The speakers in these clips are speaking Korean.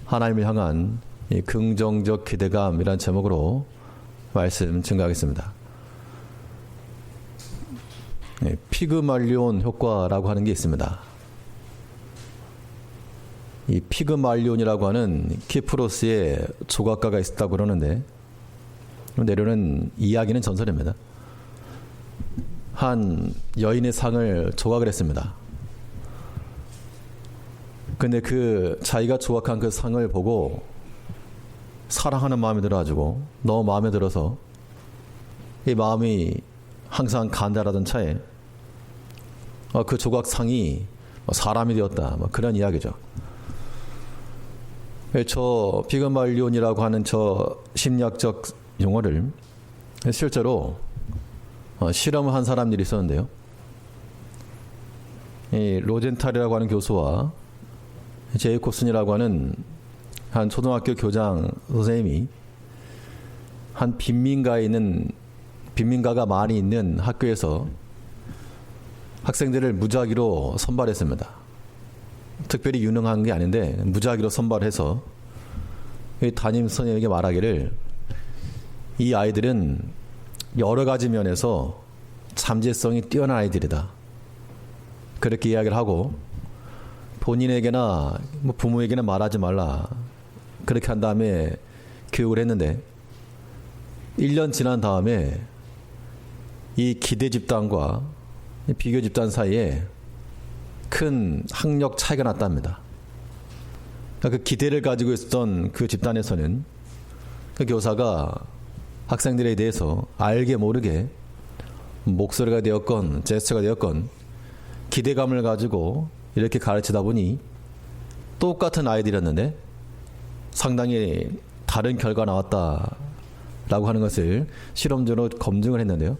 하나님을 향한 이 긍정적 기대감이란 제목으로 말씀 증가하겠습니다. 피그말리온 효과라고 하는 게 있습니다. 이 피그말리온이라고 하는 키프로스의 조각가가 있었다고 그러는데, 내려오는 이야기는 전설입니다. 한 여인의 상을 조각을 했습니다. 근데 그 자기가 조각한 그 상을 보고 사랑하는 마음이 들어가지고 너무 마음에 들어서 이 마음이 항상 간절하던 차에 그 조각상이 사람이 되었다, 그런 이야기죠. 저 피그말리온이라고 하는 저 심리학적 용어를 실제로 실험을 한 사람들이 있었는데요. 이 로젠탈이라고 하는 교수와 제이콥슨이라고 하는 한 초등학교 교장 선생님이 한 빈민가가 많이 있는 학교에서 학생들을 무작위로 선발했습니다. 특별히 유능한 게 아닌데 무작위로 선발해서 담임 선생님에게 말하기를, 이 아이들은 여러 가지 면에서 잠재성이 뛰어난 아이들이다, 그렇게 이야기를 하고 본인에게나 부모에게나 말하지 말라, 그렇게 한 다음에 교육을 했는데 1년 지난 다음에 이 기대 집단과 비교 집단 사이에 큰 학력 차이가 났답니다. 그 기대를 가지고 있었던 그 집단에서는 그 교사가 학생들에 대해서 알게 모르게 목소리가 되었건 제스처가 되었건 기대감을 가지고 이렇게 가르치다 보니 똑같은 아이들이었는데 상당히 다른 결과가 나왔다라고 하는 것을 실험적으로 검증을 했는데요.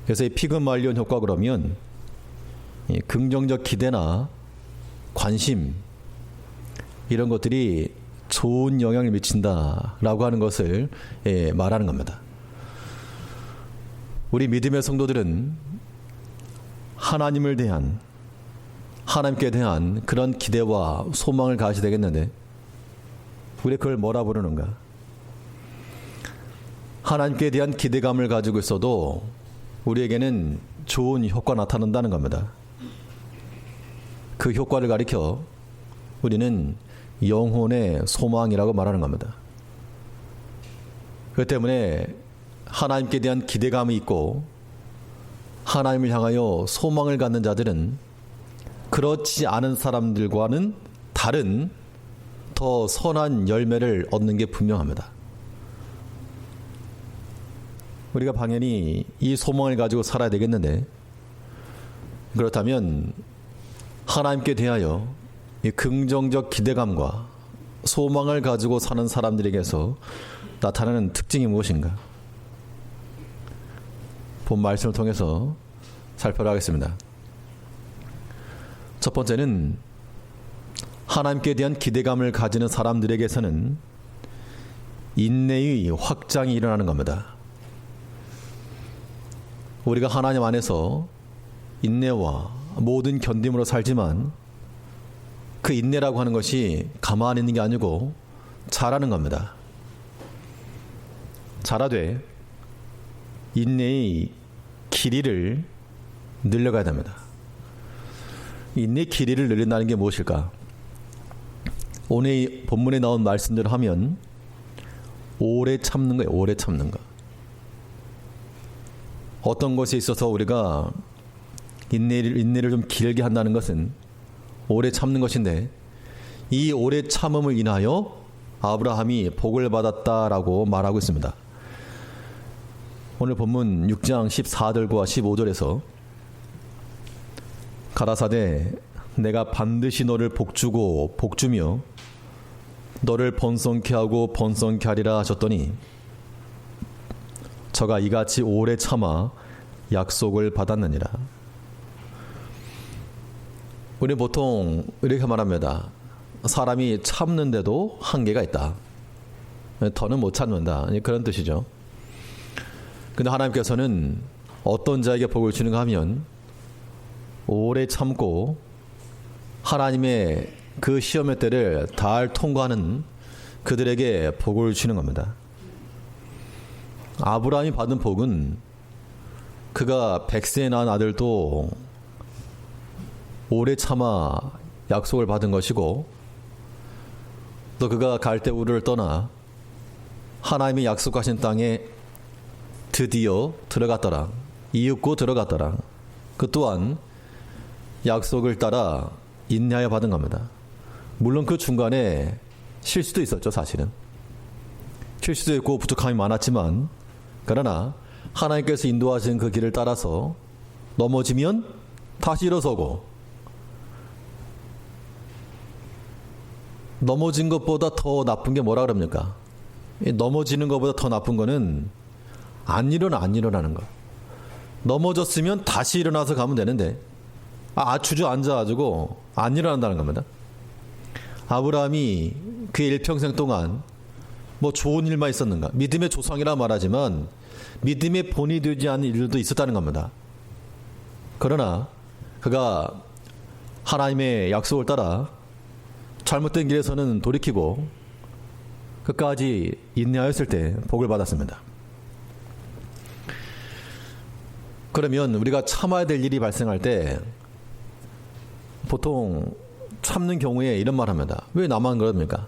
그래서 이 피그말리온 효과, 그러면 이 긍정적 기대나 관심, 이런 것들이 좋은 영향을 미친다라고 하는 것을 말하는 겁니다. 우리 믿음의 성도들은 하나님께 대한 그런 기대와 소망을 가져야 되겠는데, 우리 그걸 뭐라 부르는가? 하나님께 대한 기대감을 가지고 있어도 우리에게는 좋은 효과가 나타난다는 겁니다. 그 효과를 가리켜 우리는 영혼의 소망이라고 말하는 겁니다. 그렇기 때문에 하나님께 대한 기대감이 있고 하나님을 향하여 소망을 갖는 자들은 그렇지 않은 사람들과는 다른 더 선한 열매를 얻는 게 분명합니다. 우리가 당연히 이 소망을 가지고 살아야 되겠는데, 그렇다면 하나님께 대하여 이 긍정적 기대감과 소망을 가지고 사는 사람들에게서 나타나는 특징이 무엇인가? 본 말씀을 통해서 살펴보도록 하겠습니다. 첫 번째는 하나님께 대한 기대감을 가지는 사람들에게서는 인내의 확장이 일어나는 겁니다. 우리가 하나님 안에서 인내와 모든 견딤으로 살지만 그 인내라고 하는 것이 가만히 있는 게 아니고 자라는 겁니다. 자라되 인내의 길이를 늘려가야 됩니다. 인내의 길이를 늘린다는 게 무엇일까? 오늘 이 본문에 나온 말씀대로 하면 오래 참는 거예요. 오래 참는 거. 어떤 것에 있어서 우리가 인내를 좀 길게 한다는 것은 오래 참는 것인데, 이 오래 참음을 인하여 아브라함이 복을 받았다라고 말하고 있습니다. 오늘 본문 6장 14절과 15절에서 가라사대 내가 반드시 너를 복주고 복주며 너를 번성케 하고 번성케 하리라 하셨더니 저가 이같이 오래 참아 약속을 받았느니라. 우리 보통 이렇게 말합니다. 사람이 참는데도 한계가 있다. 더는 못 참는다. 그런 뜻이죠. 근데 하나님께서는 어떤 자에게 복을 주는가 하면 오래 참고 하나님의 그 시험의 때를 잘 통과하는 그들에게 복을 주는 겁니다. 아브라함이 받은 복은 그가 100세에 낳은 아들도 오래 참아 약속을 받은 것이고, 또 그가 갈대우르를 떠나 하나님이 약속하신 땅에 드디어 들어갔더라, 이윽고 들어갔더라. 그 또한 약속을 따라 인내하여 받은 겁니다. 물론 그 중간에 실수도 있었죠. 사실은 실수도 있고 부족함이 많았지만, 그러나 하나님께서 인도하신 그 길을 따라서 넘어지면 다시 일어서고, 넘어진 것보다 더 나쁜 게 뭐라 그럽니까? 넘어지는 것보다 더 나쁜 거는 안 일어나는 거. 넘어졌으면 다시 일어나서 가면 되는데, 주저앉아가지고 안 일어난다는 겁니다. 아브라함이 그의 일평생 동안 뭐 좋은 일만 있었는가? 믿음의 조상이라 말하지만 믿음의 본이 되지 않은 일들도 있었다는 겁니다. 그러나 그가 하나님의 약속을 따라 잘못된 길에서는 돌이키고 끝까지 인내하였을 때 복을 받았습니다. 그러면 우리가 참아야 될 일이 발생할 때 보통 참는 경우에 이런 말 합니다. 왜 나만 그럽니까?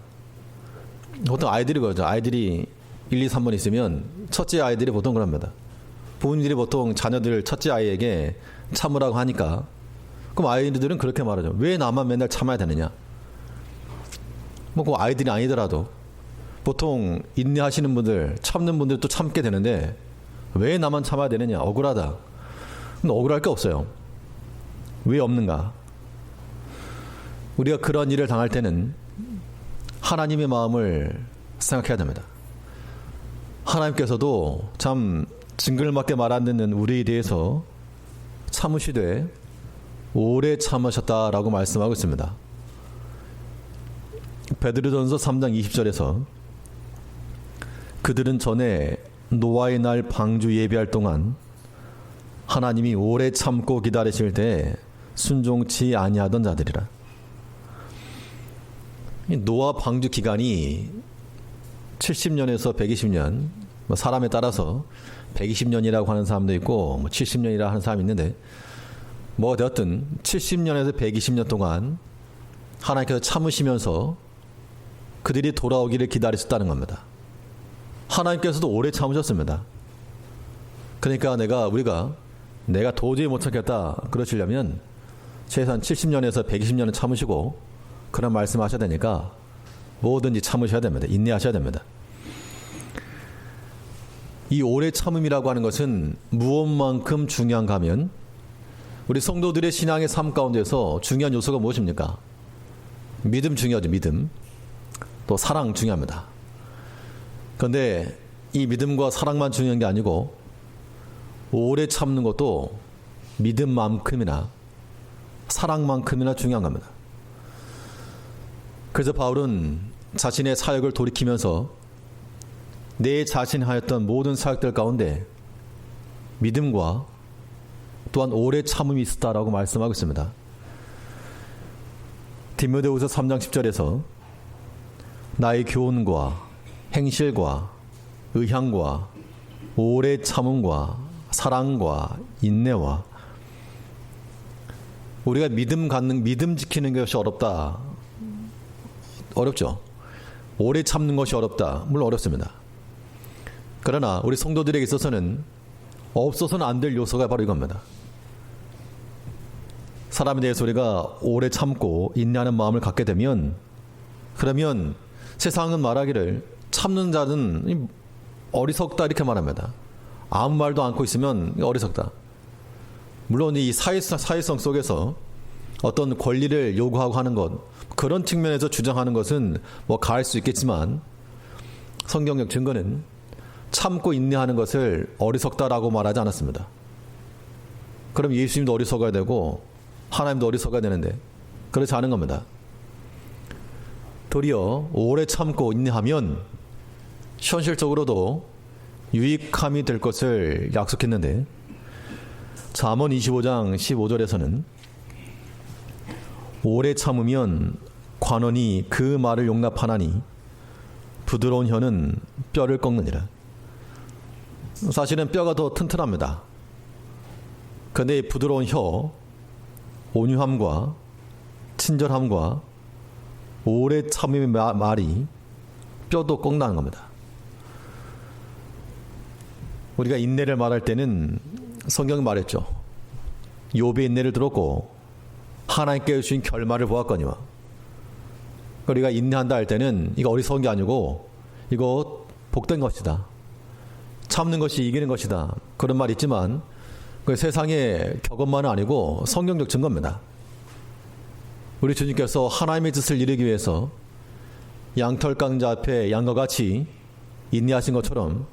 보통 아이들이 그러죠. 아이들이 1, 2, 3번 있으면 첫째 아이들이 보통 그럽니다. 부모님들이 보통 자녀들 첫째 아이에게 참으라고 하니까, 그럼 아이들은 그렇게 말하죠. 왜 나만 맨날 참아야 되느냐? 뭐 그 아이들이 아니더라도 보통 인내하시는 분들, 참는 분들도 참게 되는데 왜 나만 참아야 되느냐? 억울하다. 근데 억울할 게 없어요. 왜 없는가? 우리가 그런 일을 당할 때는 하나님의 마음을 생각해야 됩니다. 하나님께서도 참 징글맞게 말 안 듣는 우리에 대해서 참으시되 오래 참으셨다라고 말씀하고 있습니다. 베드로전서 3장 20절에서 그들은 전에 노아의 날 방주 예비할 동안 하나님이 오래 참고 기다리실 때 순종치 아니하던 자들이라. 노아 방주 기간이 70년에서 120년, 사람에 따라서 120년이라고 하는 사람도 있고 70년이라고 하는 사람이 있는데, 뭐 되었든 70년에서 120년 동안 하나님께서 참으시면서 그들이 돌아오기를 기다리셨다는 겁니다. 하나님께서도 오래 참으셨습니다. 그러니까 내가 도저히 못 참겠다 그러시려면 최소한 70년에서 120년은 참으시고 그런 말씀하셔야 되니까 뭐든지 참으셔야 됩니다. 인내하셔야 됩니다. 이 오래 참음이라고 하는 것은 무엇만큼 중요한가 하면, 우리 성도들의 신앙의 삶 가운데서 중요한 요소가 무엇입니까? 믿음 중요하죠. 믿음. 또 사랑 중요합니다. 그런데 이 믿음과 사랑만 중요한 게 아니고 오래 참는 것도 믿음만큼이나 사랑만큼이나 중요한 겁니다. 그래서 바울은 자신의 사역을 돌이키면서 내 자신이 하였던 모든 사역들 가운데 믿음과 또한 오래 참음이 있었다라고 말씀하고 있습니다. 디모데후서 3장 10절에서 나의 교훈과 행실과 의향과 오래 참음과 사랑과 인내와, 우리가 믿음 지키는 것이 어렵죠. 오래 참는 것이 어렵다. 물론 어렵습니다. 그러나 우리 성도들에게 있어서는 없어서는 안 될 요소가 바로 이겁니다. 사람에 대해서 우리가 오래 참고 인내하는 마음을 갖게 되면, 그러면 세상은 말하기를 참는 자는 어리석다 이렇게 말합니다. 아무 말도 않고 있으면 어리석다. 물론 이 사회성 속에서 어떤 권리를 요구하고 하는 것, 그런 측면에서 주장하는 것은 뭐 가할 수 있겠지만, 성경적 증거는 참고 인내하는 것을 어리석다라고 말하지 않았습니다. 그럼 예수님도 어리석어야 되고 하나님도 어리석어야 되는데 그렇지 않은 겁니다. 도리어 오래 참고 인내하면 현실적으로도 유익함이 될 것을 약속했는데, 잠언 25장 15절에서는 오래 참으면 관원이 그 말을 용납하나니 부드러운 혀는 뼈를 꺾느니라. 사실은 뼈가 더 튼튼합니다. 그런데 이 부드러운 혀, 온유함과 친절함과 오래 참음의 말이 뼈도 꺾나는 겁니다. 우리가 인내를 말할 때는 성경이 말했죠. 욥의 인내를 들었고 하나님께 주신 결말을 보았거니와. 우리가 인내한다 할 때는 이거 어리석은 게 아니고 이거 복된 것이다. 참는 것이 이기는 것이다. 그런 말이 있지만 그 세상의 격언만은 아니고 성경적 증거입니다. 우리 주님께서 하나님의 뜻을 이루기 위해서 양털강자 앞에 양과 같이 인내하신 것처럼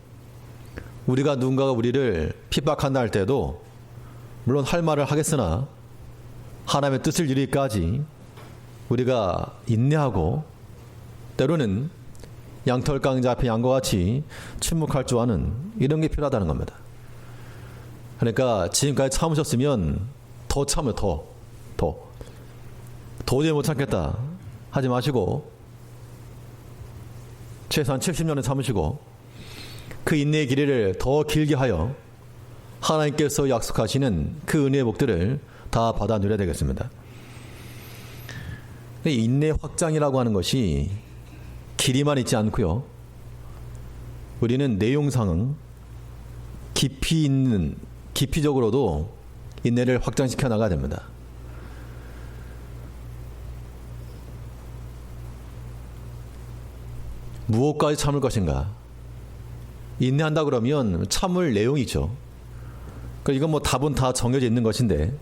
우리가 누군가가 우리를 핍박한다 할 때도 물론 할 말을 하겠으나 하나님의 뜻을 이루기까지 우리가 인내하고 때로는 양털강자 앞에 양과 같이 침묵할 줄 아는 이런 게 필요하다는 겁니다. 그러니까 지금까지 참으셨으면 더 참으요. 더. 도저히 못 참겠다 하지 마시고 최소한 70년을 참으시고 그 인내의 길이를 더 길게 하여 하나님께서 약속하시는 그 은혜의 복들을 다 받아 누려야 되겠습니다. 인내 확장이라고 하는 것이 길이만 있지 않고요. 우리는 내용상은 깊이적으로도 인내를 확장시켜 나가야 됩니다. 무엇까지 참을 것인가? 인내한다 그러면 참을 내용이죠. 이건 뭐 답은 다 정해져 있는 것인데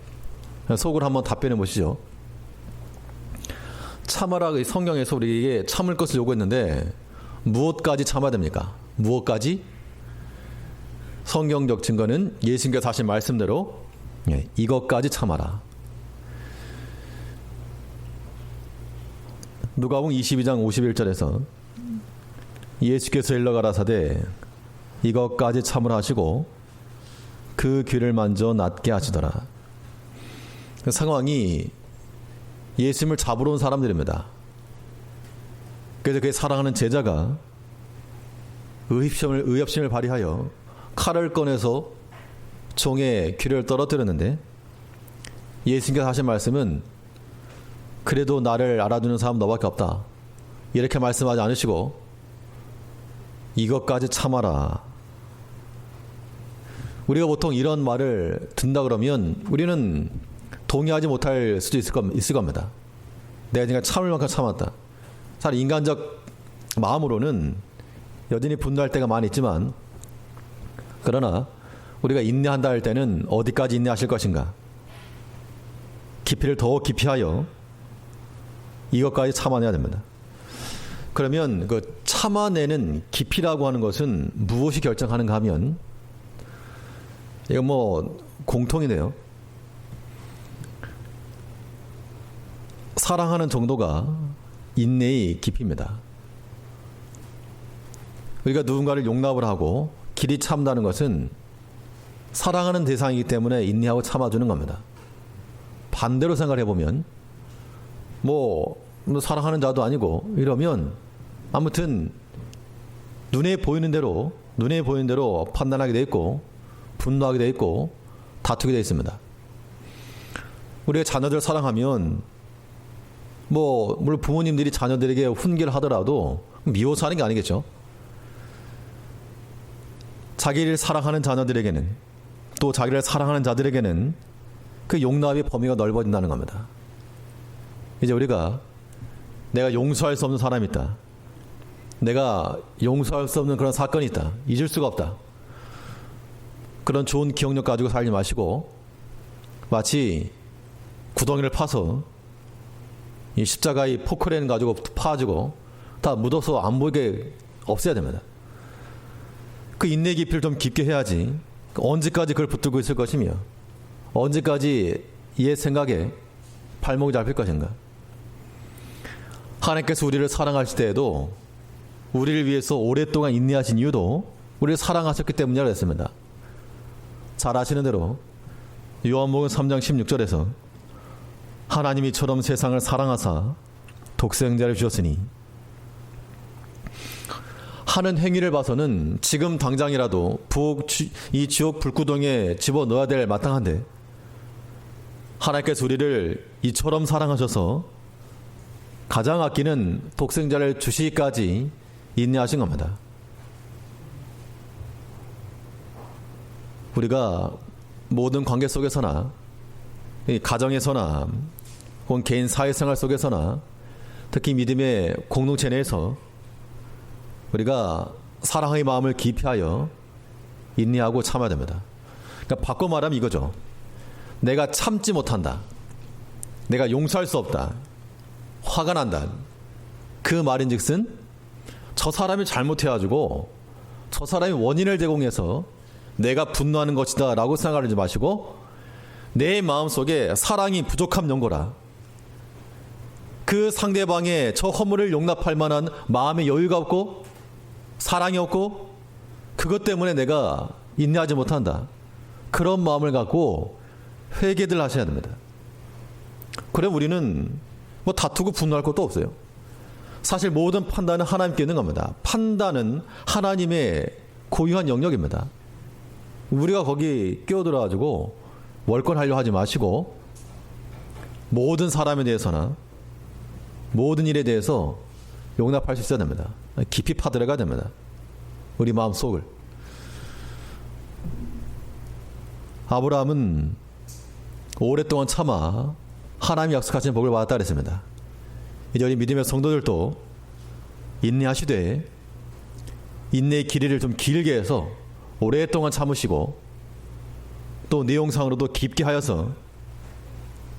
속으로 한번 답변해 보시죠. 참아라 성경에서 우리에게 참을 것을 요구했는데 무엇까지 참아야 됩니까? 무엇까지? 성경적 증거는 예수님께서 하신 말씀대로 이것까지 참아라. 누가복음 22장 51절에서 예수께서 일러 가라사대 이것까지 참으라 하시고 그 귀를 만져 낫게 하시더라. 그 상황이 예수님을 잡으러 온 사람들입니다. 그래서 그의 사랑하는 제자가 의협심을 발휘하여 칼을 꺼내서 종의 귀를 떨어뜨렸는데 예수님께서 하신 말씀은 그래도 나를 알아주는 사람 너밖에 없다. 이렇게 말씀하지 않으시고 이것까지 참아라. 우리가 보통 이런 말을 듣는다 그러면 우리는 동의하지 못할 수도 있을 겁니다. 내가 지금 참을 만큼 참았다. 사실 인간적 마음으로는 여전히 분노할 때가 많이 있지만 그러나 우리가 인내한다 할 때는 어디까지 인내하실 것인가? 깊이를 더 깊이 하여 이것까지 참아내야 됩니다. 그러면 그 참아내는 깊이라고 하는 것은 무엇이 결정하는가 하면 이거 뭐 공통이네요. 사랑하는 정도가 인내의 깊이입니다. 우리가 누군가를 용납을 하고 길이 참다는 것은 사랑하는 대상이기 때문에 인내하고 참아주는 겁니다. 반대로 생각해 보면 뭐 사랑하는 자도 아니고 이러면 아무튼 눈에 보이는 대로 판단하게 돼 있고 분노하게 돼 있고 다투게 돼 있습니다. 우리가 자녀들 사랑하면 뭐 물론 부모님들이 자녀들에게 훈계를 하더라도 미워서 하는 게 아니겠죠. 자기를 사랑하는 자녀들에게는 또 자기를 사랑하는 자들에게는 그 용납의 범위가 넓어진다는 겁니다. 이제 우리가 내가 용서할 수 없는 사람이 있다. 내가 용서할 수 없는 그런 사건이 있다. 잊을 수가 없다. 그런 좋은 기억력 가지고 살지 마시고 마치 구덩이를 파서 이 십자가의 포크레인 가지고 파가지고 다 묻어서 안 보이게 없애야 됩니다. 그 인내 깊이를 좀 깊게 해야지 언제까지 그걸 붙들고 있을 것이며 언제까지 얘 생각에 발목이 잡힐 것인가. 하나님께서 우리를 사랑하실 때에도 우리를 위해서 오랫동안 인내하신 이유도 우리를 사랑하셨기 때문이라고 했습니다. 잘 아시는 대로 요한복음 3장 16절에서 하나님이 이처럼 세상을 사랑하사 독생자를 주셨으니 하는 행위를 봐서는 지금 당장이라도 이 지옥 불구덩이에 집어넣어야 될 마땅한데 하나님께서 우리를 이처럼 사랑하셔서 가장 아끼는 독생자를 주시기까지 인내하신 겁니다. 우리가 모든 관계 속에서나 가정에서나 혹은 개인 사회생활 속에서나 특히 믿음의 공동체 내에서 우리가 사랑의 마음을 기피하여 인내하고 참아야 됩니다. 그러니까 바꿔 말하면 이거죠. 내가 참지 못한다. 내가 용서할 수 없다. 화가 난다. 그 말인즉슨 저 사람이 잘못해가지고 저 사람이 원인을 제공해서 내가 분노하는 것이다 라고 생각하지 마시고 내 마음속에 사랑이 부족함 연고라. 그 상대방의 저 허물을 용납할 만한 마음의 여유가 없고 사랑이 없고 그것 때문에 내가 인내하지 못한다. 그런 마음을 갖고 회개들 하셔야 됩니다. 그럼 우리는 뭐 다투고 분노할 것도 없어요. 사실 모든 판단은 하나님께 있는 겁니다. 판단은 하나님의 고유한 영역입니다. 우리가 거기 끼어들어가지고 월권하려 하지 마시고 모든 사람에 대해서나 모든 일에 대해서 용납할 수 있어야 됩니다. 깊이 파들어가야 됩니다. 우리 마음속을. 아브라함은 오랫동안 참아 하나님이 약속하신 복을 받았다 그랬습니다. 이제 우리 믿음의 성도들도 인내하시되 인내의 길이를 좀 길게 해서 오랫동안 참으시고 또 내용상으로도 깊게 하여서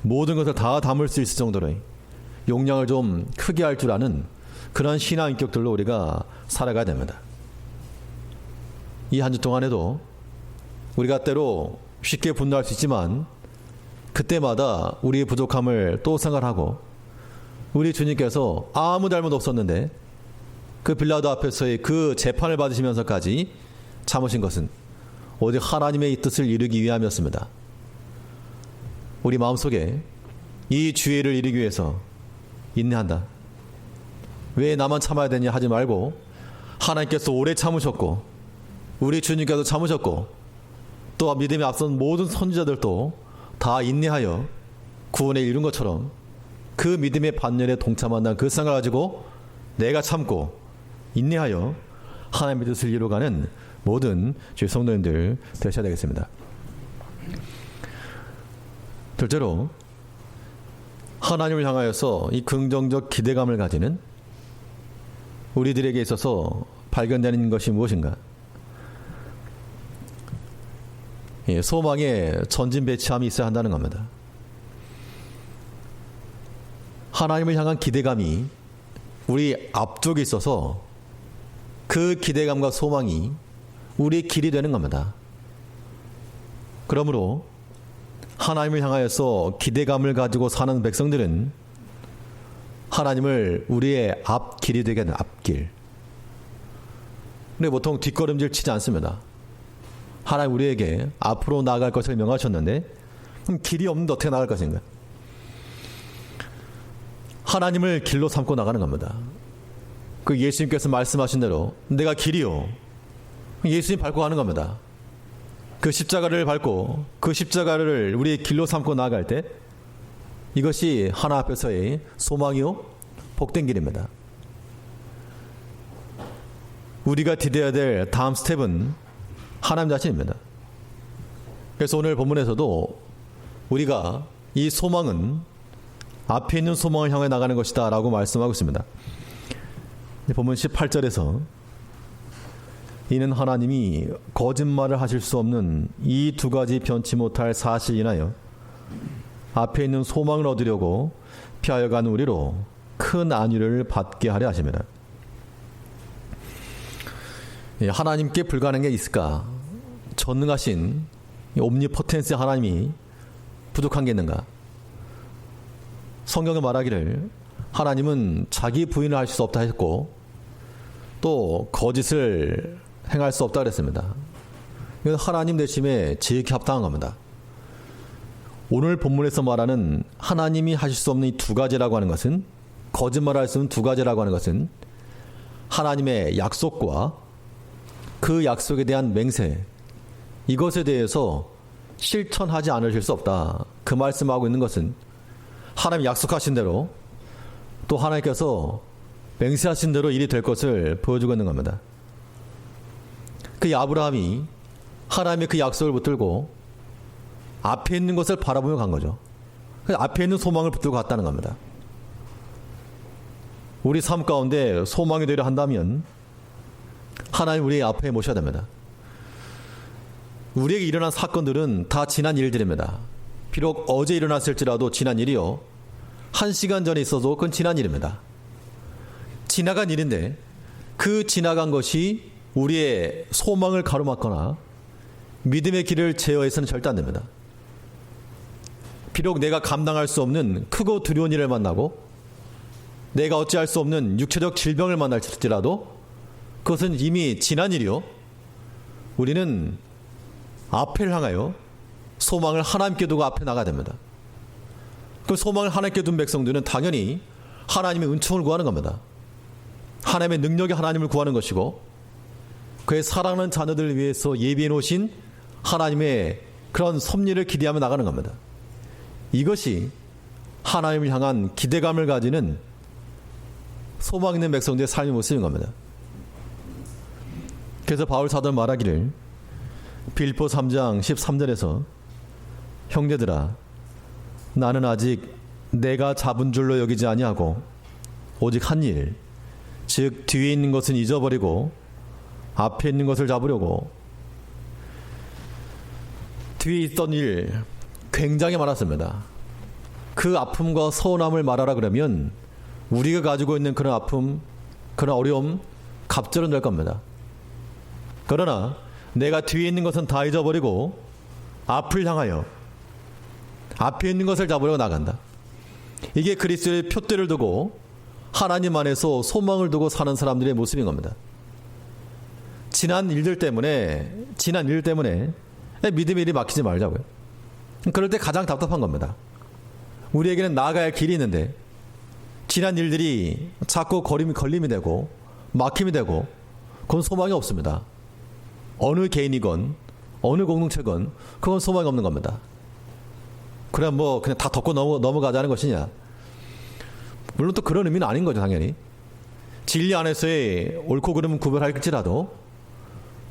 모든 것을 다 담을 수 있을 정도로 용량을 좀 크게 할 줄 아는 그런 신앙 인격들로 우리가 살아가야 됩니다. 이 한 주 동안에도 우리가 때로 쉽게 분노할 수 있지만 그때마다 우리의 부족함을 또 생각하고 우리 주님께서 아무 잘못 없었는데 그 빌라도 앞에서의 그 재판을 받으시면서까지 참으신 것은 오직 하나님의 뜻을 이루기 위함이었습니다. 우리 마음속에 이 주의를 이루기 위해서 인내한다. 왜 나만 참아야 되냐 하지 말고 하나님께서 오래 참으셨고 우리 주님께서 참으셨고 또 믿음에 앞선 모든 선지자들도 다 인내하여 구원에 이룬 것처럼 그 믿음의 반열에 동참한다는 그 생각을 가지고 내가 참고 인내하여 하나님의 뜻을 이루어가는 모든 주의 성도님들 되셔야 되겠습니다. 둘째로 하나님을 향하여서 이 긍정적 기대감을 가지는 우리들에게 있어서 발견되는 것이 무엇인가? 소망의 전진배치함이 있어야 한다는 겁니다. 하나님을 향한 기대감이 우리 앞쪽에 있어서 그 기대감과 소망이 우리의 길이 되는 겁니다. 그러므로 하나님을 향하여서 기대감을 가지고 사는 백성들은 하나님을 우리의 앞길이 되게 하는 앞길. 근데 보통 뒷걸음질 치지 않습니다. 하나님 우리에게 앞으로 나아갈 것을 명하셨는데 그럼 길이 없는데 어떻게 나아갈 것인가? 하나님을 길로 삼고 나가는 겁니다. 그 예수님께서 말씀하신 대로 내가 길이요. 예수님 밟고 가는 겁니다. 그 십자가를 밟고 그 십자가를 우리의 길로 삼고 나아갈 때 이것이 하나 앞에서의 소망이요 복된 길입니다. 우리가 디뎌야 될 다음 스텝은 하나님 자신입니다. 그래서 오늘 본문에서도 우리가 이 소망은 앞에 있는 소망을 향해 나가는 것이다 라고 말씀하고 있습니다. 본문 18절에서 이는 하나님이 거짓말을 하실 수 없는 이 두 가지 변치 못할 사실 인하여 앞에 있는 소망을 얻으려고 피하여 가는 우리로 큰 안위를 받게 하려 하십니다. 하나님께 불가능한 게 있을까? 전능하신 옴니포텐스 하나님이 부족한 게 있는가? 성경에 말하기를 하나님은 자기 부인을 할 수 없다 했고 또 거짓을 행할 수 없다 그랬습니다. 이건 하나님 되심에 지극히 합당한 겁니다. 오늘 본문에서 말하는 하나님이 하실 수 없는 이 두 가지라고 하는 것은 거짓말할 수 있는 두 가지라고 하는 것은 하나님의 약속과 그 약속에 대한 맹세, 이것에 대해서 실천하지 않으실 수 없다. 그 말씀하고 있는 것은 하나님 약속하신 대로 또 하나님께서 맹세하신 대로 일이 될 것을 보여주고 있는 겁니다. 그 아브라함이 하나님의 그 약속을 붙들고 앞에 있는 것을 바라보며 간 거죠. 앞에 있는 소망을 붙들고 갔다는 겁니다. 우리 삶 가운데 소망이 되려 한다면 하나님 우리 앞에 모셔야 됩니다. 우리에게 일어난 사건들은 다 지난 일들입니다. 비록 어제 일어났을지라도 지난 일이요, 1시간 전에 있어도 그건 지난 일입니다. 지나간 일인데 그 지나간 것이 우리의 소망을 가로막거나 믿음의 길을 제어해서는 절대 안 됩니다. 비록 내가 감당할 수 없는 크고 두려운 일을 만나고 내가 어찌할 수 없는 육체적 질병을 만날지라도 그것은 이미 지난 일이요, 우리는 앞을 향하여 소망을 하나님께 두고 앞에 나가야 됩니다. 그 소망을 하나님께 둔 백성들은 당연히 하나님의 은총을 구하는 겁니다. 하나님의 능력이 하나님을 구하는 것이고 그의 사랑하는 자녀들을 위해서 예비해 놓으신 하나님의 그런 섭리를 기대하며 나가는 겁니다. 이것이 하나님을 향한 기대감을 가지는 소망 있는 백성들의 삶의 모습인 겁니다. 그래서 바울 사도는 말하기를 빌립보 3장 13절에서 형제들아, 나는 아직 내가 잡은 줄로 여기지 아니하고 오직 한 일, 즉 뒤에 있는 것은 잊어버리고 앞에 있는 것을 잡으려고. 뒤에 있던 일 굉장히 많았습니다. 그 아픔과 서운함을 말하라 그러면 우리가 가지고 있는 그런 아픔, 그런 어려움 갑절은 될 겁니다. 그러나 내가 뒤에 있는 것은 다 잊어버리고 앞을 향하여 앞에 있는 것을 잡으려고 나간다. 이게 그리스도의 표대를 두고 하나님 안에서 소망을 두고 사는 사람들의 모습인 겁니다. 지난 일들 때문에 믿음의 일이 막히지 말자고요. 그럴 때 가장 답답한 겁니다. 우리에게는 나아가야 할 길이 있는데 지난 일들이 자꾸 걸림이 되고 막힘이 되고 그건 소망이 없습니다. 어느 개인이건 어느 공동체건 그건 소망이 없는 겁니다. 그래 그냥 다 덮고 넘어가자는 것이냐? 물론 또 그런 의미는 아닌 거죠, 당연히. 진리 안에서의 옳고 그름은 구별할지라도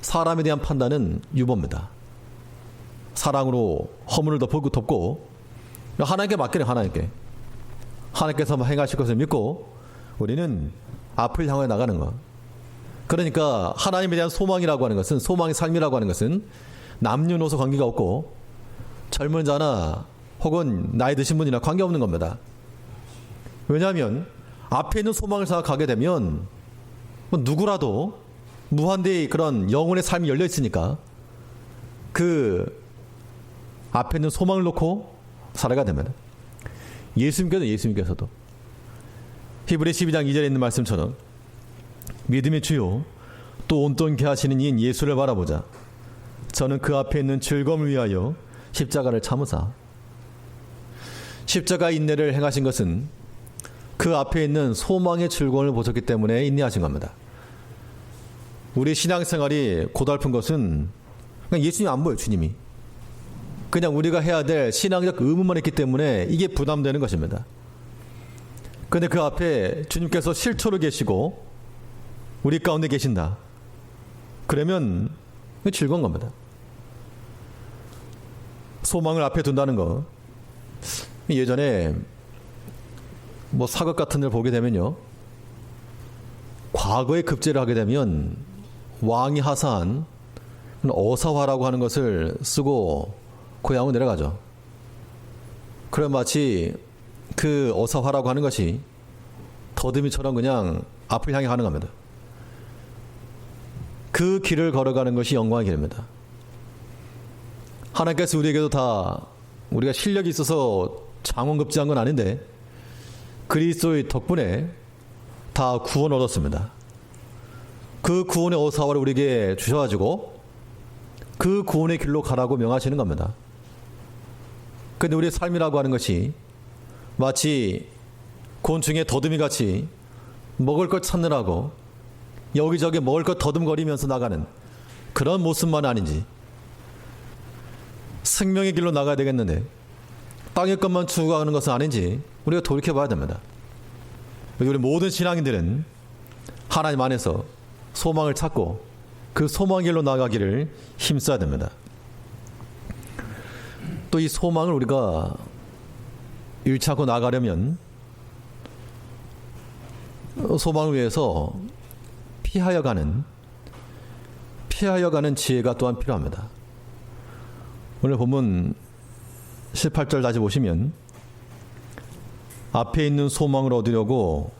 사람에 대한 판단은 유보입니다. 사랑으로 허물을 덮고 하나님께 맡기는 하나님께서 행하실 것을 믿고 우리는 앞을 향해 나가는 것. 그러니까 하나님에 대한 소망이라고 하는 것은, 소망의 삶이라고 하는 것은 남녀노소 관계가 없고 젊은 자나 혹은 나이 드신 분이나 관계없는 겁니다. 왜냐하면 앞에 있는 소망을 생각하게 되면 누구라도 무한대의 그런 영혼의 삶이 열려 있으니까 그 앞에 있는 소망을 놓고 살아가야 됩니다. 예수님께서도 히브리 12장 2절에 있는 말씀처럼 믿음의 주요 또 온전케 하시는 이인 예수를 바라보자. 저는 그 앞에 있는 즐거움을 위하여 십자가를 참으사. 십자가의 인내를 행하신 것은 그 앞에 있는 소망의 즐거움을 보셨기 때문에 인내하신 겁니다. 우리 신앙생활이 고달픈 것은 그냥 예수님 안 보여요. 주님이 그냥 우리가 해야 될 신앙적 의무만 있기 때문에 이게 부담되는 것입니다. 그런데 그 앞에 주님께서 실초로 계시고 우리 가운데 계신다. 그러면 즐거운 겁니다. 소망을 앞에 둔다는 거. 예전에 사극 같은 데를 보게 되면요, 과거에 급제를 하게 되면 왕이 하사한 어사화라고 하는 것을 쓰고 고향으로 내려가죠. 그럼 마치 그 어사화라고 하는 것이 더듬이처럼 그냥 앞을 향해 가는 겁니다. 그 길을 걸어가는 것이 영광의 길입니다. 하나님께서 우리에게도 다 우리가 실력이 있어서 장원급제한 건 아닌데 그리스도의 덕분에 다 구원 얻었습니다. 그 구원의 어사화를 우리에게 주셔가지고 그 구원의 길로 가라고 명하시는 겁니다. 그런데 우리의 삶이라고 하는 것이 마치 곤충의 더듬이같이 먹을 걸 찾느라고 여기저기 먹을 것 더듬거리면서 나가는 그런 모습만 아닌지, 생명의 길로 나가야 되겠는데 땅의 것만 추구하는 것은 아닌지 우리가 돌이켜봐야 됩니다. 우리 모든 신앙인들은 하나님 안에서 소망을 찾고 그 소망의 길로 나가기를 힘써야 됩니다. 또 이 소망을 우리가 일치하고 나가려면 소망을 위해서 피하여 가는 지혜가 또한 필요합니다. 오늘 본문 18절 다시 보시면 앞에 있는 소망을 얻으려고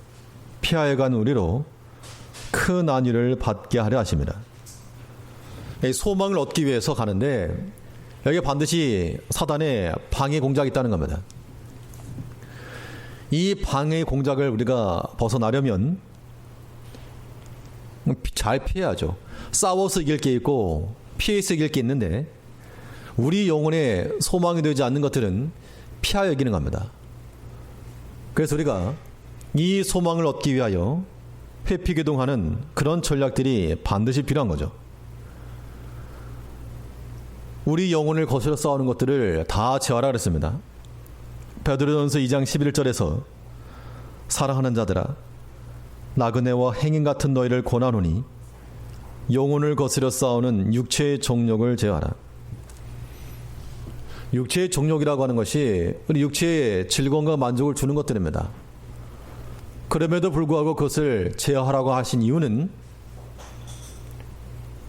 피하여 가는 우리로 큰 안위를 받게 하려 하십니다. 이 소망을 얻기 위해서 가는데 여기에 반드시 사단의 방해 공작이 있다는 겁니다. 이 방해 공작을 우리가 벗어나려면 잘 피해야죠. 싸워서 이길 게 있고 피해서 이길 게 있는데 우리 영혼에 소망이 되지 않는 것들은 피하여 이기는 겁니다. 그래서 우리가 이 소망을 얻기 위하여 회피기동하는 그런 전략들이 반드시 필요한 거죠. 우리 영혼을 거스려 싸우는 것들을 다 제어하라 그랬습니다. 베드로전서 2장 11절에서 사랑하는 자들아 나그네와 행인 같은 너희를 권하노니 영혼을 거스려 싸우는 육체의 정욕을 제어하라. 육체의 정욕이라고 하는 것이 우리 육체의 즐거움과 만족을 주는 것들입니다. 그럼에도 불구하고 그것을 제어하라고 하신 이유는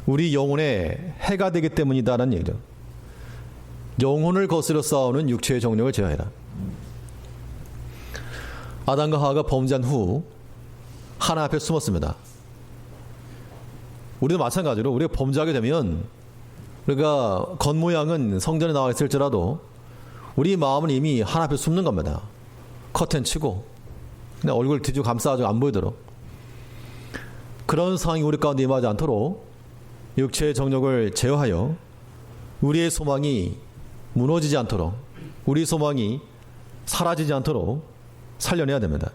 우리 영혼에 해가 되기 때문이다라는 얘기죠. 영혼을 거스려 싸우는 육체의 정욕을 제어해라. 아담과 하와가 범죄한 후 하나님 앞에 숨었습니다. 우리도 마찬가지로 우리가 범죄하게 되면 우리가 겉모양은 성전에 나와 있을지라도 우리 마음은 이미 하나님 앞에 숨는 겁니다. 커튼 치고 그냥 얼굴 뒤집어 감싸가지고 안 보이도록. 그런 상황이 우리 가운데 임하지 않도록 육체의 정욕을 제어하여 우리의 소망이 무너지지 않도록, 우리 소망이 사라지지 않도록 살려내야 됩니다.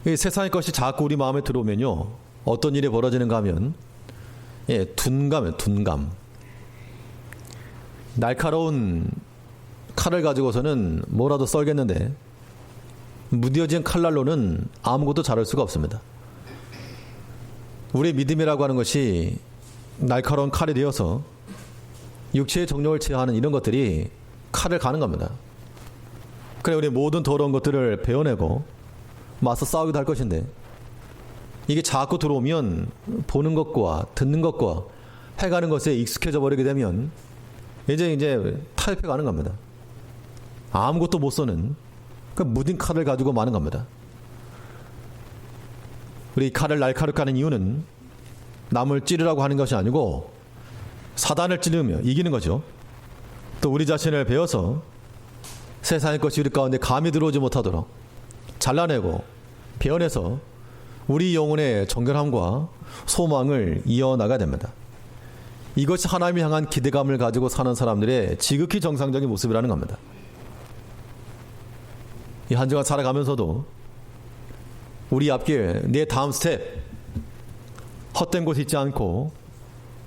이 세상의 것이 자꾸 우리 마음에 들어오면요, 어떤 일이 벌어지는가 하면 둔감. 날카로운 칼을 가지고서는 뭐라도 썰겠는데 무뎌진 칼날로는 아무것도 자를 수가 없습니다. 우리의 믿음이라고 하는 것이 날카로운 칼이 되어서 육체의 정욕을 제어하는 이런 것들이 칼을 가는 겁니다. 그래 우리 모든 더러운 것들을 베어내고 맞서 싸우기도 할 것인데 이게 자꾸 들어오면 보는 것과 듣는 것과 해가는 것에 익숙해져 버리게 되면 이제 타협해 가는 겁니다. 아무것도 못 써는 그 무딘 칼을 가지고 마는 겁니다. 우리 이 칼을 날카롭게 하는 이유는 남을 찌르라고 하는 것이 아니고 사단을 찌르며 이기는 거죠. 또 우리 자신을 베어서 세상의 것이 우리 가운데 감이 들어오지 못하도록 잘라내고 베어내서 우리 영혼의 정결함과 소망을 이어나가야 됩니다. 이것이 하나님을 향한 기대감을 가지고 사는 사람들의 지극히 정상적인 모습이라는 겁니다. 이 한 주간 살아가면서도 우리 앞길 내 다음 스텝 헛된 곳이 있지 않고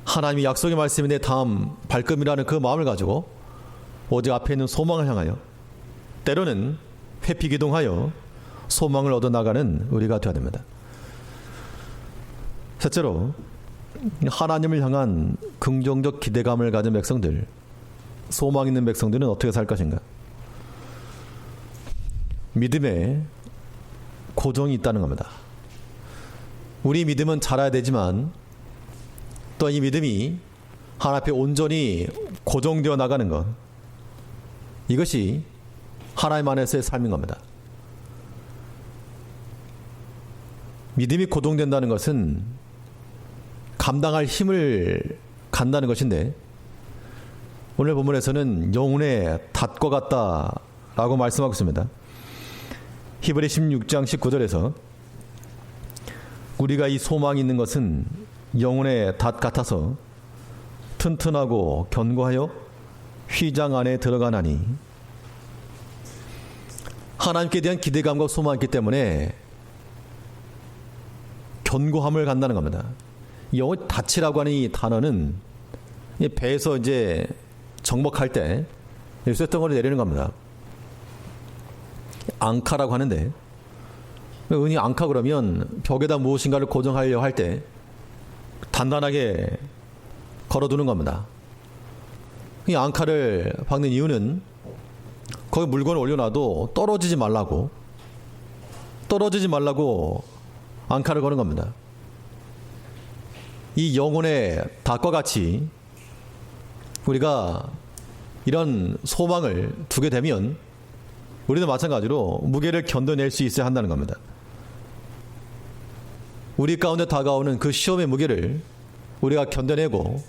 하나님의 약속의 말씀이 내 다음 발걸음이라는 그 마음을 가지고 오직 앞에 있는 소망을 향하여 때로는 회피기동하여 소망을 얻어나가는 우리가 되어야 됩니다. 셋째로 하나님을 향한 긍정적 기대감을 가진 백성들, 소망 있는 백성들은 어떻게 살 것인가? 믿음에 고정이 있다는 겁니다. 우리 믿음은 자라야 되지만 또 이 믿음이 하나님 앞에 온전히 고정되어 나가는 것, 이것이 하나님 안에서의 삶인 겁니다. 믿음이 고정된다는 것은 감당할 힘을 간다는 것인데 오늘 본문에서는 영혼의 닷과 같다라고 말씀하고 있습니다. 히브리 16장 19절에서 우리가 이 소망이 있는 것은 영혼의 닷 같아서 튼튼하고 견고하여 휘장 안에 들어가나니 하나님께 대한 기대감과 소망이 있기 때문에 견고함을 갖는다는 겁니다. 영어 닻이라고 하는 이 단어는 배에서 이제 정복할 때 쇳덩어리 내리는 겁니다. 앙카라고 하는데, 은히 앙카 그러면 벽에다 무엇인가를 고정하려고 할 때 단단하게 걸어두는 겁니다. 이 앙카를 박는 이유는 거기 물건을 올려놔도 떨어지지 말라고 앙카를 거는 겁니다. 이 영혼의 닭과 같이 우리가 이런 소망을 두게 되면 우리도 마찬가지로 무게를 견뎌낼 수 있어야 한다는 겁니다. 우리 가운데 다가오는 그 시험의 무게를 우리가 견뎌내고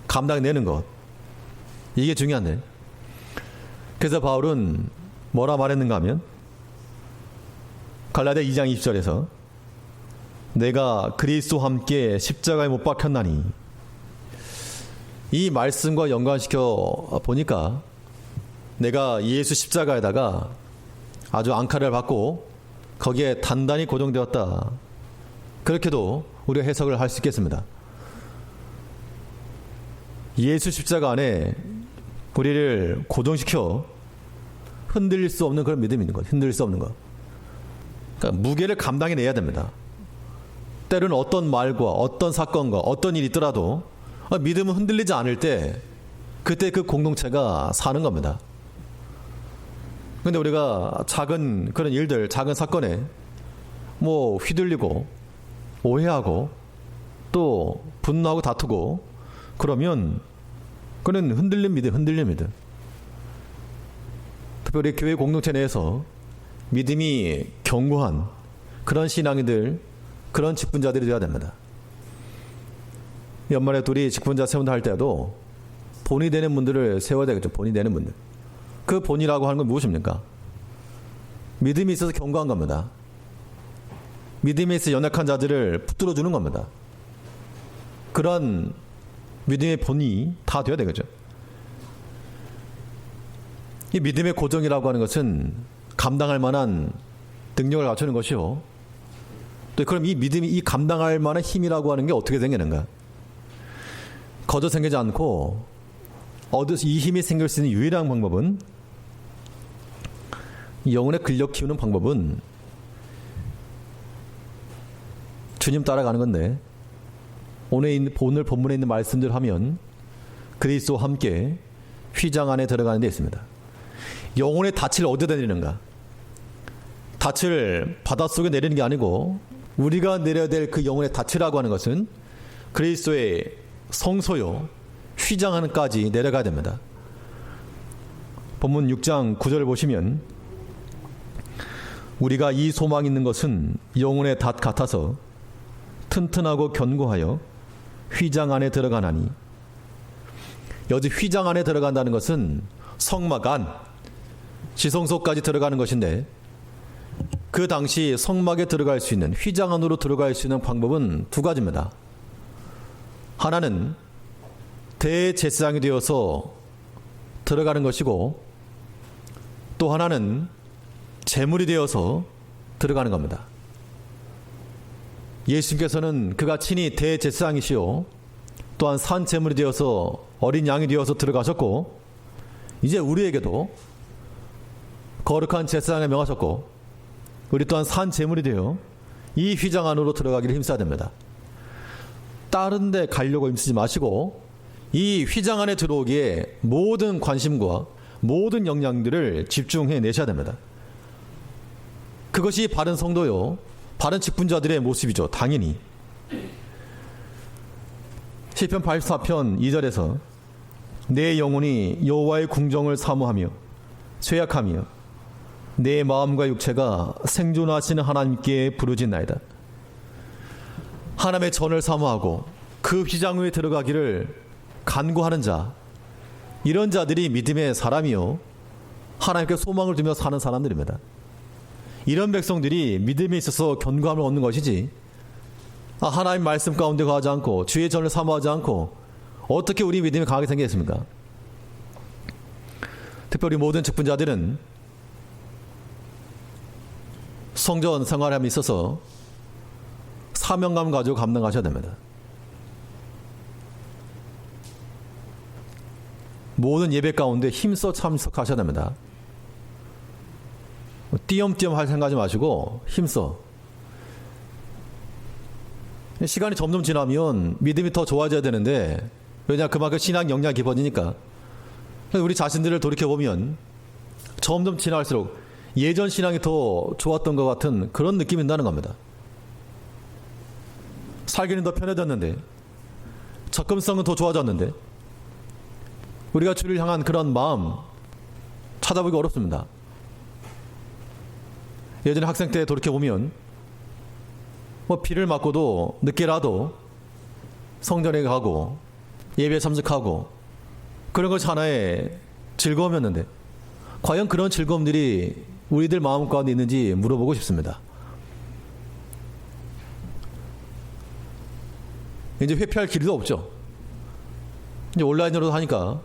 감당내는 것, 이게 중요한데, 그래서 바울은 뭐라 말했는가 하면 갈라디아 2장 20절에서 내가 그리스도와 함께 십자가에 못 박혔나니, 이 말씀과 연관시켜 보니까 내가 예수 십자가에다가 아주 앙카를 받고 거기에 단단히 고정되었다, 그렇게도 우리가 해석을 할 수 있겠습니다. 예수 십자가 안에 우리를 고정시켜 흔들릴 수 없는 그런 믿음이 있는 것, 흔들릴 수 없는 것. 그러니까 무게를 감당해내야 됩니다. 때로는 어떤 말과 어떤 사건과 어떤 일이 있더라도 믿음은 흔들리지 않을 때 그때 그 공동체가 사는 겁니다. 그런데 우리가 작은 그런 일들, 작은 사건에 뭐 휘둘리고 오해하고 또 분노하고 다투고 그러면 그는 흔들린 믿음. 특별히 교회 공동체 내에서 믿음이 견고한 그런 신앙인들, 그런 직분자들이 되어야 됩니다. 연말에 우리 직분자 세운다 할 때도 본이 되는 분들을 세워야 되겠죠. 본이 되는 분들. 그 본이라고 하는 건 무엇입니까? 믿음이 있어서 견고한 겁니다. 믿음이 있어 연약한 자들을 붙들어 주는 겁니다. 그런 믿음의 본이 다 되어야 되겠죠. 이 믿음의 고정이라고 하는 것은 감당할 만한 능력을 갖추는 것이요. 또 그럼 이 믿음이 이 감당할 만한 힘이라고 하는 게 어떻게 생기는가? 거저 생기지 않고 이 힘이 생길 수 있는 유일한 방법은, 영혼의 근력 키우는 방법은 주님 따라가는 건데, 오늘 본문에 있는 말씀들 하면 그리스도와 함께 휘장 안에 들어가는 데 있습니다. 영혼의 닻을 어디다 내리는가? 닻을 바닷속에 내리는 게 아니고 우리가 내려야 될 그 영혼의 닻이라고 하는 것은 그리스도의 성소요 휘장 안까지 내려가야 됩니다. 본문 6장 9절을 보시면 우리가 이 소망 있는 것은 영혼의 닷 같아서 튼튼하고 견고하여 휘장 안에 들어가나니, 여기 휘장 안에 들어간다는 것은 성막 안, 지성소까지 들어가는 것인데, 그 당시 성막에 들어갈 수 있는, 휘장 안으로 들어갈 수 있는 방법은 두 가지입니다. 하나는 대제사장이 되어서 들어가는 것이고, 또 하나는 제물이 되어서 들어가는 겁니다. 예수님께서는 그가 친히 대제사장이시요 또한 산 제물이 되어서 어린 양이 되어서 들어가셨고, 이제 우리에게도 거룩한 제사장에 명하셨고, 우리 또한 산 제물이 되어 이 휘장 안으로 들어가기를 힘써야 됩니다. 다른 데 가려고 힘쓰지 마시고 이 휘장 안에 들어오기에 모든 관심과 모든 역량들을 집중해 내셔야 됩니다. 그것이 바른 성도요, 바른 직분자들의 모습이죠. 당연히. 시편 84편 2절에서 내 영혼이 여호와의 궁정을 사모하며 쇠약하며 내 마음과 육체가 생존하시는 하나님께 부르짖나이다. 하나님의 전을 사모하고 그 휘장 위에 들어가기를 간구하는 자, 이런 자들이 믿음의 사람이요 하나님께 소망을 두며 사는 사람들입니다. 이런 백성들이 믿음에 있어서 견고함을 얻는 것이지, 하나님 말씀 가운데 거하지 않고 주의 전을 사모하지 않고 어떻게 우리 믿음이 강하게 생기겠습니까? 특별히 모든 직분자들은 성전 생활함에 있어서 사명감 가지고 감당하셔야 됩니다. 모든 예배 가운데 힘써 참석하셔야 됩니다. 띄엄띄엄 할 생각하지 마시고 힘써. 시간이 점점 지나면 믿음이 더 좋아져야 되는데, 왜냐, 그만큼 신앙 역량이 깊어지니까. 우리 자신들을 돌이켜보면 점점 지나갈수록 예전 신앙이 더 좋았던 것 같은 그런 느낌이 든다는 겁니다. 살기는 더 편해졌는데, 접근성은 더 좋아졌는데, 우리가 주를 향한 그런 마음 찾아보기 어렵습니다. 예전에 학생 때 돌이켜보면 비를 맞고도 늦게라도 성전에 가고 예배에 참석하고 그런 것이 하나의 즐거움이었는데, 과연 그런 즐거움들이 우리들 마음 가운데 있는지 물어보고 싶습니다. 이제 회피할 길도 없죠. 이제 온라인으로 하니까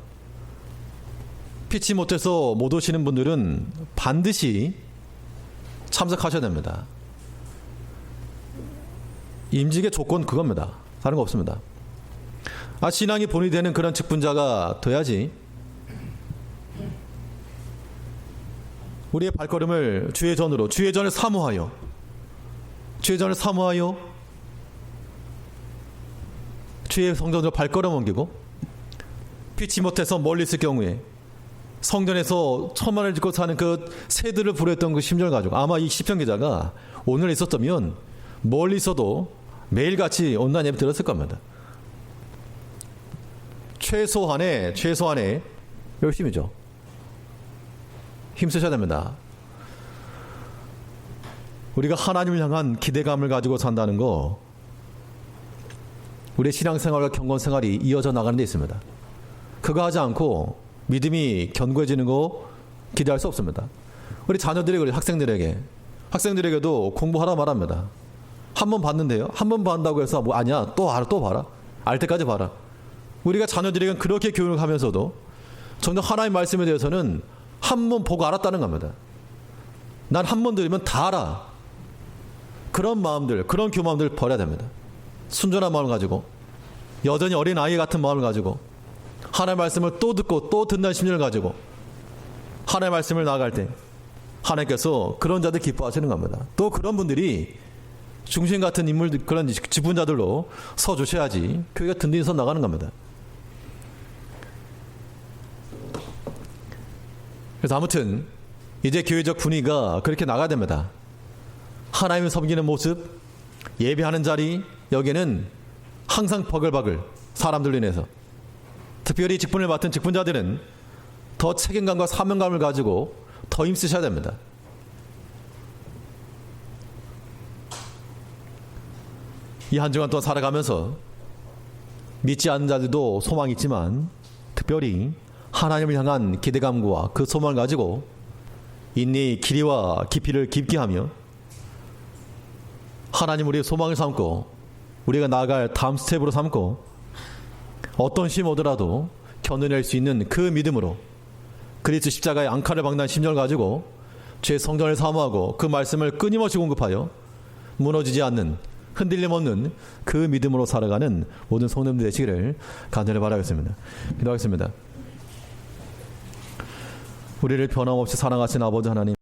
피치 못해서 못 오시는 분들은 반드시 참석하셔야 됩니다. 임직의 조건 그겁니다. 다른 거 없습니다. 신앙이 본이 되는 그런 직분자가 돼야지 우리의 발걸음을 주의 전으로, 주의 전을 사모하여, 주의 전을 사모하여 주의 성전으로 발걸음 옮기고, 피치 못해서 멀리 있을 경우에 성전에서 천만을 짓고 사는 그 새들을 부르했던 그 심정을 가지고, 아마 이 시편 기자가 오늘 있었다면 멀리 있어도 매일같이 온라인 예배 들었을 겁니다. 최소한의 열심히죠. 힘쓰셔야 됩니다. 우리가 하나님을 향한 기대감을 가지고 산다는 거, 우리의 신앙생활과 경건생활이 이어져 나가는 데 있습니다. 그거 하지 않고 믿음이 견고해지는 거 기대할 수 없습니다. 우리 자녀들에게, 학생들에게도 공부하라 말합니다. 한 번 봤는데요, 한 번 봤다고 해서 아니야, 또 봐라, 알 때까지 봐라. 우리가 자녀들에게 그렇게 교육을 하면서도 정작 하나님의 말씀에 대해서는 한 번 보고 알았다는 겁니다. 난 한 번 들으면 다 알아. 그런 마음들, 그런 교마음들 버려야 됩니다. 순전한 마음을 가지고, 여전히 어린 아이 같은 마음을 가지고, 하나님의 말씀을 또 듣고 또 듣는 심령을 가지고 하나님의 말씀을 나아갈 때 하나님께서 그런 자들 기뻐하시는 겁니다. 또 그런 분들이 중심 같은 인물들, 그런 직분자들로 서주셔야지 교회가 든든히 서 나가는 겁니다. 그래서 아무튼 이제 교회적 분위기가 그렇게 나가야 됩니다. 하나님을 섬기는 모습, 예배하는 자리, 여기에는 항상 버글버글 사람들로 인해서, 특별히 직분을 맡은 직분자들은 더 책임감과 사명감을 가지고 더 힘쓰셔야 됩니다. 이 한 주간 동안 살아가면서 믿지 않는 자들도 소망이 있지만, 특별히 하나님을 향한 기대감과 그 소망을 가지고 인내의 길이와 깊이를 깊게 하며 하나님 우리의 소망을 삼고 우리가 나아갈 다음 스텝으로 삼고 어떤 시험 오더라도 견뎌낼 수 있는 그 믿음으로 그리스도 십자가의 앙칼을 박는 심령을 가지고 제 성전을 사모하고 그 말씀을 끊임없이 공급하여 무너지지 않는, 흔들림 없는 그 믿음으로 살아가는 모든 성도님들 되시기를 간절히 바라겠습니다. 기도하겠습니다. 우리를 변함없이 사랑하신 아버지 하나님,